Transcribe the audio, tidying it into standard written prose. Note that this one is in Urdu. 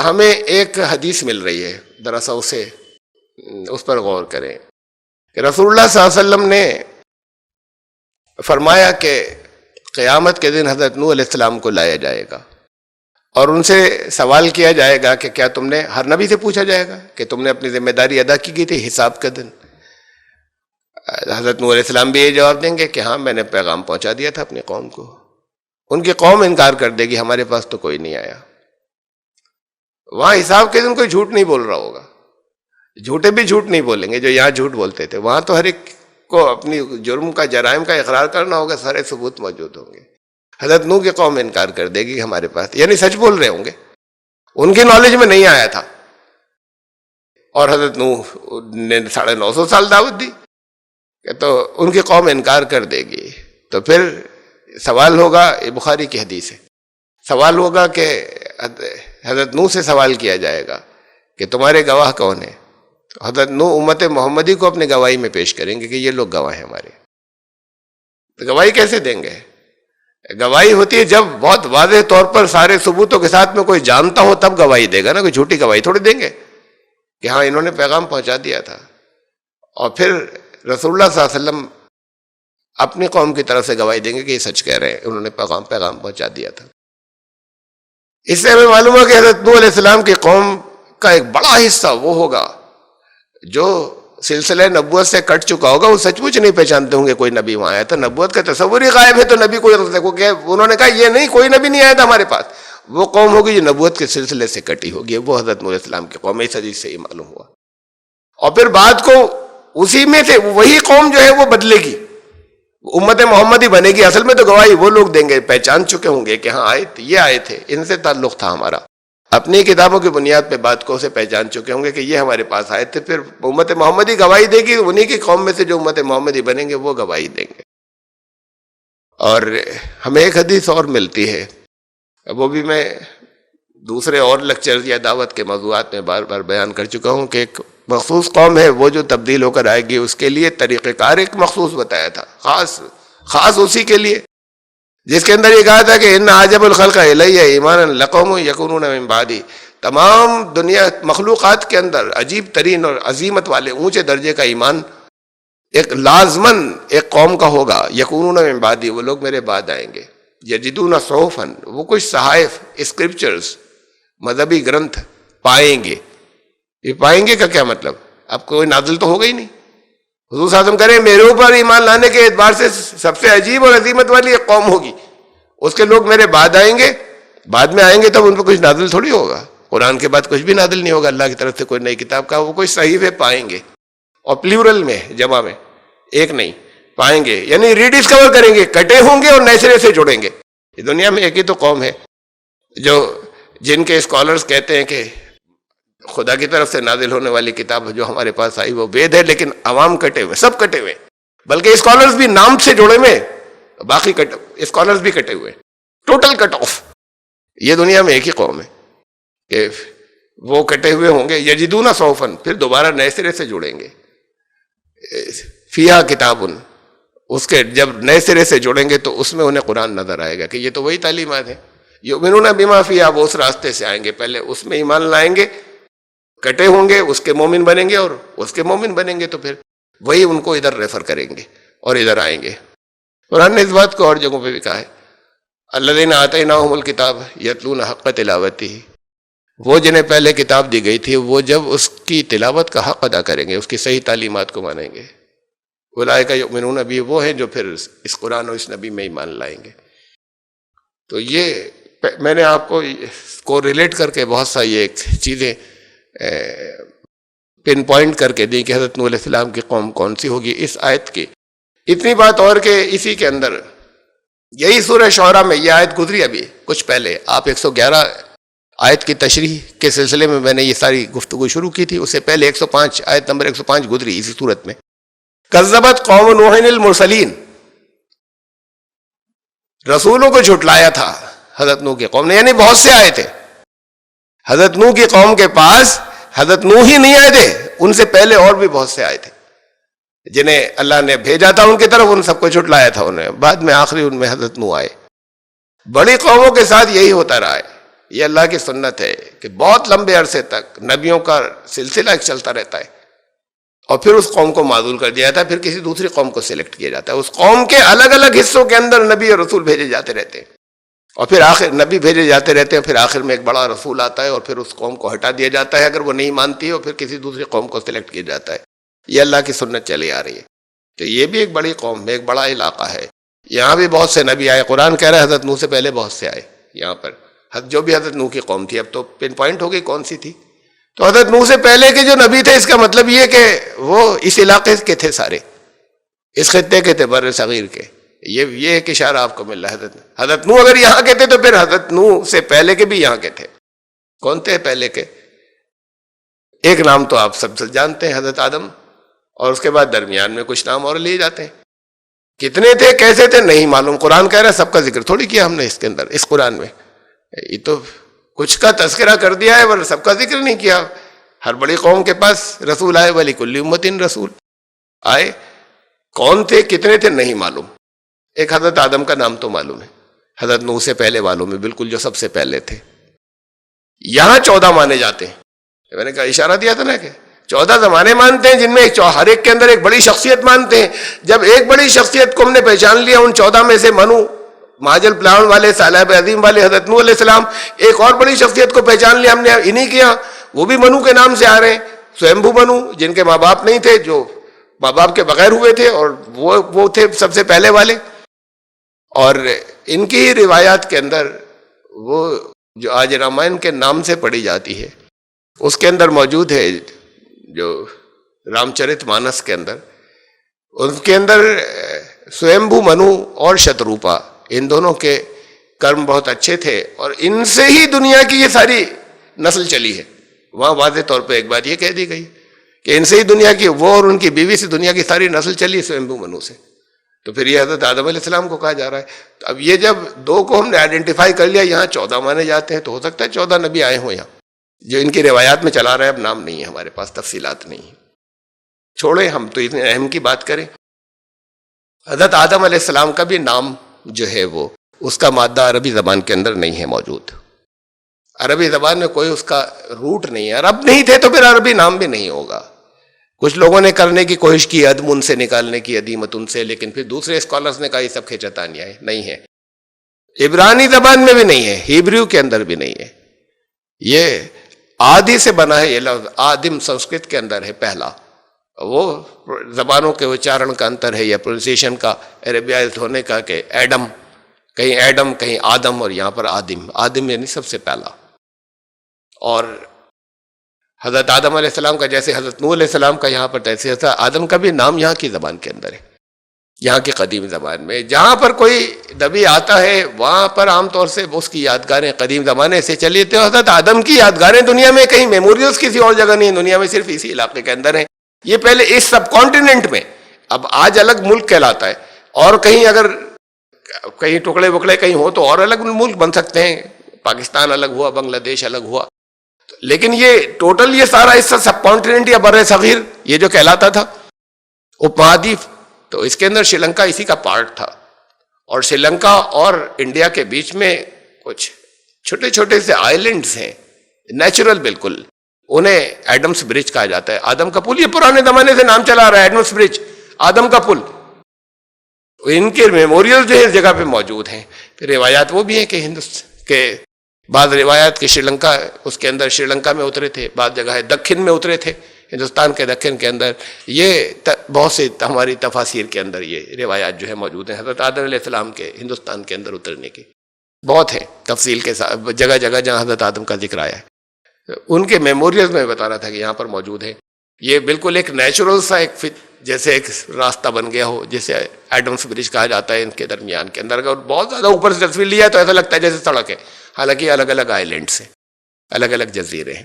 ہمیں ایک حدیث مل رہی ہے، ذرا سا اس پر غور کریں کہ رسول اللہ صلی اللہ علیہ وسلم نے فرمایا کہ قیامت کے دن حضرت نوح علیہ السلام کو لایا جائے گا اور ان سے سوال کیا جائے گا کہ کیا تم نے، ہر نبی سے پوچھا جائے گا کہ تم نے اپنی ذمہ داری ادا کی تھی حساب کا دن. حضرت نوح علیہ السلام بھی یہ جواب دیں گے کہ ہاں میں نے پیغام پہنچا دیا تھا اپنی قوم کو. ان کی قوم انکار کر دے گی ہمارے پاس تو کوئی نہیں آیا. وہاں حساب کے دن کوئی جھوٹ نہیں بول رہا ہوگا، جھوٹے بھی جھوٹ نہیں بولیں گے جو یہاں جھوٹ بولتے تھے. وہاں تو ہر ایک کو اپنی جرم کا، جرائم کا اقرار کرنا ہوگا، سارے ثبوت موجود ہوں گے. حضرت نوح کی قوم انکار کر دے گی ہمارے پاس، یعنی سچ بول رہے ہوں گے، ان کی نالج میں نہیں آیا تھا. اور حضرت نوح نے 950 سال دعوت دی تو ان کی قوم انکار کر دے گی. تو پھر سوال ہوگا، یہ بخاری کی حدیث ہے، سوال ہوگا کہ حضرت نوح سے سوال کیا جائے گا کہ تمہارے گواہ کون ہیں؟ تو حضرت نوح امت محمدی کو اپنی گواہی میں پیش کریں گے کہ یہ لوگ گواہ ہیں ہمارے. تو گواہی کیسے دیں گے؟ گواہی ہوتی ہے جب بہت واضح طور پر سارے ثبوتوں کے ساتھ میں کوئی جانتا ہو تب گواہی دے گا نا. کوئی جھوٹی گواہی تھوڑی دیں گے کہ ہاں انہوں نے پیغام پہنچا دیا تھا. اور پھر رسول اللہ صلی اللہ علیہ وسلم اپنی قوم کی طرف سے گواہی دیں گے کہ یہ سچ کہہ رہے ہیں، انہوں نے پیغام پہنچا دیا تھا. اس سے ہمیں معلوم ہے کہ حضرت نوح علیہ السلام کی قوم کا ایک بڑا حصہ وہ ہوگا جو سلسلہ نبوت سے کٹ چکا ہوگا. وہ سچ مچ نہیں پہچانتے ہوں گے کوئی نبی وہاں آیا تھا. نبوت کا تصور ہی غائب ہے تو نبی کوئی انہوں نے کہا یہ نہیں، کوئی نبی نہیں آیا تھا ہمارے پاس. وہ قوم ہوگی جو نبوت کے سلسلے سے کٹی ہوگی، وہ حضرت نوح علیہ السلام کی قوم. اس حدیث سے یہ معلوم ہوا. اور پھر بعد کو اسی میں سے وہی قوم جو ہے وہ بدلے گی، امت محمدی بنے گی. اصل میں تو گواہی وہ لوگ دیں گے، پہچان چکے ہوں گے کہ ہاں آئے یہ آئے تھے، ان سے تعلق تھا ہمارا. اپنی کتابوں کی بنیاد پہ بات کو اسے پہچان چکے ہوں گے کہ یہ ہمارے پاس آئے تھے. پھر امت محمدی گواہی دے گی، انہی کی قوم میں سے جو امت محمدی بنیں گے وہ گواہی دیں گے. اور ہمیں ایک حدیث اور ملتی ہے، وہ بھی میں دوسرے اور لیکچر یا دعوت کے موضوعات میں بار بار بیان کر چکا ہوں کہ ایک مخصوص قوم ہے وہ جو تبدیل ہو کر آئے گی، اس کے لیے طریقہ کار ایک مخصوص بتایا تھا، خاص اسی کے لیے، جس کے اندر یہ کہا تھا کہ ان عجب الخلق الی ایمانا لقوم یکونون من بعدی. تمام دنیا مخلوقات کے اندر عجیب ترین اور عظیمت والے اونچے درجے کا ایمان ایک لازماً ایک قوم کا ہوگا. یکونون من بعدی، وہ لوگ میرے بعد آئیں گے. یجدون صحفا، وہ کچھ صحائف، اسکرپچرز، مذہبی گرنتھ پائیں گے. یہ پائیں گے کا کیا مطلب؟ اب کوئی نازل تو ہوگا ہی نہیں. حضور صلی اللہ علیہ وسلم کریں میرے اوپر ایمان لانے کے اعتبار سے سب سے عجیب اور عظیمت والی ایک قوم ہوگی، اس کے لوگ میرے بعد آئیں گے. بعد میں آئیں گے تب ان پہ کچھ نازل تھوڑی ہوگا، قرآن کے بعد کچھ بھی نازل نہیں ہوگا اللہ کی طرف سے کوئی نئی کتاب کا. وہ کچھ صحیفے پائیں گے، اور پلیورل میں، جمع میں، ایک نہیں، پائیں گے، یعنی ری ڈسکور کریں گے، کٹے ہوں گے اور نئے سرے سے جڑیں گے. یہ دنیا میں ایک ہی تو قوم ہے جن کے اسکالرز کہتے ہیں کہ خدا کی طرف سے نازل ہونے والی کتاب جو ہمارے پاس آئی وہ وید ہے، لیکن عوام کٹے ہوئے، سب کٹے ہوئے، بلکہ اسکالرز بھی نام سے جڑے ہوئے، باقی اسکالرز بھی کٹے ہوئے، ٹوٹل کٹ آف. یہ دنیا میں ایک ہی قوم ہے کہ وہ کٹے ہوئے ہوں گے. یجدون صحفا، پھر دوبارہ نئے سرے سے جڑیں گے. فیہا کتاب، اس کے جب نئے سرے سے جڑیں گے تو اس میں انہیں قرآن نظر آئے گا کہ یہ تو وہی تعلیمات ہیں. یؤمنون بما فیہا، وہ اس راستے سے آئیں گے، پہلے اس میں ایمان لائیں گے، کٹے ہوں گے، اس کے مومن بنیں گے، اور اس کے مومن بنیں گے تو پھر وہی ان کو ادھر ریفر کریں گے اور ادھر آئیں گے. قرآن نے اس بات کو اور جگہوں پہ بھی کہا ہے، الذین آتیناہم الکتاب یتلون حق تلاوتہ، وہ جنہیں پہلے کتاب دی گئی تھی وہ جب اس کی تلاوت کا حق ادا کریں گے، اس کی صحیح تعلیمات کو مانیں گے، اولئک یؤمنون بہ، وہ ہیں جو پھر اس قرآن اور اس نبی میں ایمان لائیں گے. تو یہ میں نے آپ کو ریلیٹ کر کے بہت سا یہ چیزیں پن پوائنٹ کر کے دی کہ حضرت نوح علیہ السلام کی قوم کون سی ہوگی اس آیت کی. اتنی بات اور کہ اسی کے اندر یہی سورہ شعراء میں یہ آیت گزری ابھی کچھ پہلے. آپ 111 آیت کی تشریح کے سلسلے میں نے یہ ساری گفتگو شروع کی تھی، اس سے پہلے 105 آیت نمبر 105 گزری اسی صورت میں. کذبت قوم نوح المرسلین، رسولوں کو جھٹلایا تھا حضرت نوح کی قوم نے، یعنی بہت سے آئے تھے. حضرت نوح کی قوم کے پاس حضرت نوح ہی نہیں آئے تھے، ان سے پہلے اور بھی بہت سے آئے تھے جنہیں اللہ نے بھیجا تھا ان کی طرف، ان سب کو جھٹلایا تھا انہیں. بعد میں آخری ان میں حضرت نوح آئے. بڑی قوموں کے ساتھ یہی ہوتا رہا ہے یہ اللہ کی سنت ہے کہ بہت لمبے عرصے تک نبیوں کا سلسلہ چلتا رہتا ہے، اور پھر اس قوم کو معزول کر دیا جاتا ہے، پھر کسی دوسری قوم کو سلیکٹ کیا جاتا ہے، اس قوم کے الگ الگ حصوں کے اندر نبی اور رسول بھیجے جاتے رہتے ہیں، اور پھر آخر نبی بھیجے جاتے رہتے ہیں، پھر آخر میں ایک بڑا رسول آتا ہے اور پھر اس قوم کو ہٹا دیا جاتا ہے اگر وہ نہیں مانتی ہے، اور پھر کسی دوسری قوم کو سلیکٹ کیا جاتا ہے۔ یہ اللہ کی سنت چلی آ رہی ہے۔ تو یہ بھی ایک بڑی قوم ہے، ایک بڑا علاقہ ہے، یہاں بھی بہت سے نبی آئے، قرآن کہہ رہا ہے حضرت نوح سے پہلے بہت سے آئے یہاں پر، جو بھی حضرت نوح کی قوم تھی، اب تو پن پوائنٹ ہو گئی کون سی تھی۔ تو حضرت نوح سے پہلے کے جو نبی تھے، اس کا مطلب یہ کہ وہ اس علاقے کے تھے، سارے اس خطے کے تھے، بر صغیر کے۔ یہ ایک اشارہ آپ کو مل رہا ہے۔ حضرت نوح اگر یہاں کے تھے تو پھر حضرت نوح سے پہلے کے بھی یہاں کے تھے۔ کون تھے پہلے کے؟ ایک نام تو آپ سب سے جانتے ہیں، حضرت آدم، اور اس کے بعد درمیان میں کچھ نام اور لیے جاتے ہیں۔ کتنے تھے، کیسے تھے، نہیں معلوم۔ قرآن کہہ رہا ہے سب کا ذکر تھوڑی کیا ہم نے اس کے اندر، اس قرآن میں یہ تو کچھ کا تذکرہ کر دیا ہے ورنہ سب کا ذکر نہیں کیا۔ ہر بڑی قوم کے پاس رسول آئے، وَلِكُلِّ أُمَّةٍ رسول آئے، کون تھے، کتنے تھے، نہیں معلوم۔ ایک حضرت آدم کا نام تو معلوم ہے، حضرت نوح سے پہلے والوں میں بالکل جو سب سے پہلے تھے۔ یہاں 14 مانے جاتے ہیں، میں نے کہا اشارہ دیا تھا نا کہ 14 زمانے مانتے ہیں، جن میں ہر ایک کے اندر ایک بڑی شخصیت مانتے ہیں۔ جب ایک بڑی شخصیت کو ہم نے پہچان لیا، ان 14 میں سے منو، مہاجل پلاون والے، صالح عظیم والے حضرت نوح علیہ السلام، ایک اور بڑی شخصیت کو پہچان لیا ہم نے، انہی کے یہاں، وہ بھی منو کے نام سے آ رہے ہیں، سویمبھو منو، جن کے ماں باپ نہیں تھے، جو ماں باپ کے بغیر ہوئے تھے، اور وہ تھے سب سے پہلے والے۔ اور ان کی روایات کے اندر وہ جو آج رامائن کے نام سے پڑھی جاتی ہے، اس کے اندر موجود ہے، جو رام چرت مانس کے اندر، اس کے اندر سویمبھو منو اور شتروپا، ان دونوں کے کرم بہت اچھے تھے، اور ان سے ہی دنیا کی یہ ساری نسل چلی ہے۔ وہاں واضح طور پہ ایک بات یہ کہہ دی گئی کہ ان سے ہی دنیا کی، وہ اور ان کی بیوی سے دنیا کی ساری نسل چلی سویمبھو منو سے۔ تو پھر یہ حضرت آدم علیہ السلام کو کہا جا رہا ہے۔ تو اب یہ جب دو کو ہم نے آئیڈینٹیفائی کر لیا، یہاں 14 مانے جاتے ہیں، تو ہو سکتا ہے 14 نبی آئے ہوں یہاں، جو ان کی روایات میں چلا رہا ہے۔ اب نام نہیں ہے ہمارے پاس، تفصیلات نہیں ہیں، چھوڑیں، ہم تو اتنے اہم کی بات کریں۔ حضرت آدم علیہ السلام کا بھی نام جو ہے وہ، اس کا مادہ عربی زبان کے اندر نہیں ہے موجود، عربی زبان میں کوئی اس کا روٹ نہیں ہے، عرب نہیں تھے تو پھر عربی نام بھی نہیں ہوگا۔ کچھ لوگوں نے کرنے کی کوشش کی ادم ان سے نکالنے کی، ادیمت ان سے، لیکن پھر دوسرے اسکالرز نے کہا یہ سب کھیچتانیاں ہیں، نہیں ہے، عبرانی زبان میں بھی نہیں ہے، ہیبریو کے اندر بھی نہیں ہے، یہ آدی سے بنا ہے۔ یہ لفظ آدم سنسکرت کے اندر ہے پہلا، وہ زبانوں کے اچارن کا انتر ہے، یا پروننسیشن کا، عربیائزڈ ہونے کا، کہ ایڈم، کہیں ایڈم کہیں آدم، اور یہاں پر آدم، آدم یعنی سب سے پہلا۔ اور حضرت آدم علیہ السلام کا جیسے حضرت نوح علیہ السلام کا یہاں پر، تیسے حضرت آدم کا بھی نام یہاں کی زبان کے اندر ہے، یہاں کی قدیم زبان میں۔ جہاں پر کوئی نبی آتا ہے وہاں پر عام طور سے اس کی یادگاریں قدیم زمانے سے چلی تھیں۔ حضرت آدم کی یادگاریں دنیا میں کہیں میموریلز کسی اور جگہ نہیں ہیں، دنیا میں صرف اسی علاقے کے اندر ہیں۔ یہ پہلے اس سب کانٹیننٹ میں، اب آج الگ ملک کہلاتا ہے، اور کہیں اگر کہیں ٹکڑے وکڑے کہیں ہو تو اور الگ ملک بن سکتے ہیں، پاکستان الگ ہوا، بنگلہ دیش الگ ہوا، لیکن یہ ٹوٹل یہ سارا حصہ سب کانٹیننٹ یا بر صغیر یہ جو کہلاتا تھا اپ مہادیپ، تو اس کے اندر شری لنکا اسی کا پارٹ تھا۔ اور شری لنکا اور انڈیا کے بیچ میں کچھ چھوٹے چھوٹے سے آئی لینڈز ہیں، نیچرل بالکل، انہیں ایڈمس برج کہا جاتا ہے۔ آدم کا پل، یہ پرانے زمانے سے نام چلا رہا ہے، ایڈمس برج، آدم کا پل، ان کے میموریل جو ہے اس جگہ پہ موجود ہیں۔ پھر روایات وہ بھی ہیں کہ کے بعض روایات کے شری لنکا، اس کے اندر شری لنکا میں اترے تھے، بعض جگہ ہے دکن میں اترے تھے، ہندوستان کے دکن کے اندر۔ یہ بہت سی ہماری تفاسیر کے اندر یہ روایات جو ہے موجود ہیں حضرت آدم علیہ السلام کے ہندوستان کے اندر اترنے کی، بہت ہیں تفصیل کے ساتھ، جگہ جگہ جہاں حضرت آدم کا ذکر آیا ہے ان کے میموریلز میں بتا رہا تھا کہ یہاں پر موجود ہے۔ یہ بالکل ایک نیچرل سا ایک جیسے ایک راستہ بن گیا ہو، جیسے ایڈمس برج کہا جاتا ہے، ان کے درمیان کے اندر اگر بہت زیادہ اوپر سے تصویر لیا تو ایسا لگتا ہے جیسے سڑک ہے، حالانکہ الگ الگ آئی لینڈس ہیں، الگ الگ جزیرے ہیں۔